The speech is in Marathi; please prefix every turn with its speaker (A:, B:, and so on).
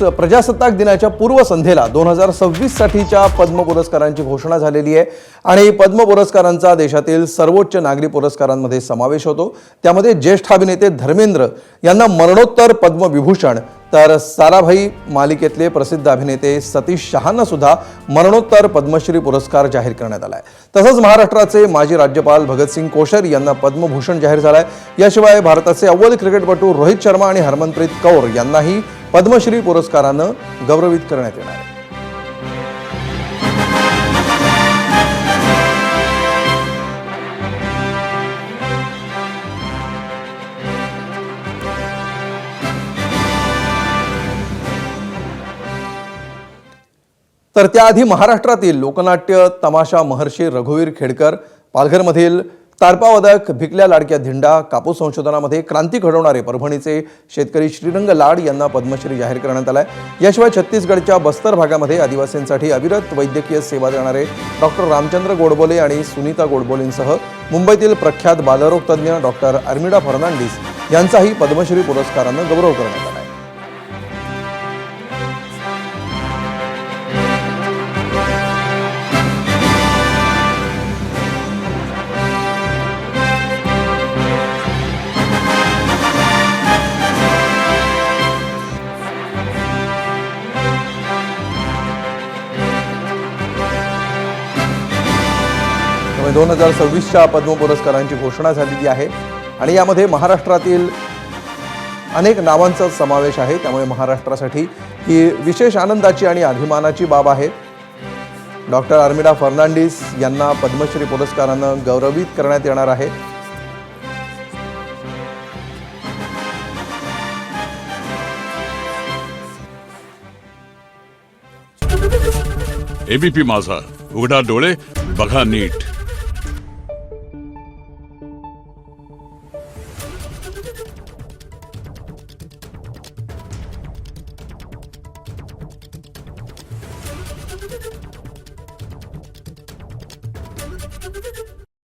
A: प्रजासत्ताक दिनाच्या पूर्वसंध्येला 2026 साठीच्या पद्म पुरस्कारांची घोषणा झालेली आहे आणि पद्म पुरस्कारांचा देशातील सर्वोच्च नागरी पुरस्कारांमध्ये समावेश होतो। त्यामध्ये ज्येष्ठ अभिनेते धर्मेंद्र यांना मरणोत्तर पद्मविभूषण, तर साराभाई मालिकेतले प्रसिद्ध अभिनेते सतीश शहांना सुद्धा मरणोत्तर पद्मश्री पुरस्कार जाहीर करण्यात आलाय। तसंच महाराष्ट्राचे माजी राज्यपाल भगतसिंग कोश्यारी यांना पद्मभूषण जाहीर झालाय। याशिवाय भारताचे अव्वल क्रिकेटपटू रोहित शर्मा आणि हरमनप्रीत कौर यांनाही पद्मश्री पुरस्कारानं गौरवित करण्यात येणार आहे। तर त्याआधी महाराष्ट्रातील लोकनाट्य तमाशा महर्षी रघुवीर खेडकर, पालघरमधील तारपावादक भिकल्या लाडक्या धिंडा, कापूस संशोधनामध्ये क्रांती घडवणारे परभणीचे शेतकरी श्रीरंग लाड यांना पद्मश्री जाहीर करण्यात आलाय। याशिवाय छत्तीसगडच्या बस्तर भागामध्ये आदिवासींसाठी अविरत वैद्यकीय सेवा देणारे डॉक्टर रामचंद्र गोडबोले आणि सुनीता गोडबोलेंसह मुंबईतील प्रख्यात बालरोग तज्ज्ञ डॉक्टर अर्मिडा फर्नांडिस यांचाही पद्मश्री पुरस्कारानं गौरव करण्यात आला। त्यामुळे 2026च्या पद्म पुरस्कारांची घोषणा झालेली आहे आणि यामध्ये महाराष्ट्रातील अनेक नावांचा समावेश आहे। त्यामुळे महाराष्ट्रासाठी ही विशेष आनंदाची आणि अभिमानाची बाब आहे। डॉक्टर अर्मिडा फर्नांडिस यांना पद्मश्री पुरस्कारानं गौरवित करण्यात येणार आहे।
B: एबीपी माझा, उघडा डोळे बघा नीट।
C: Thank you.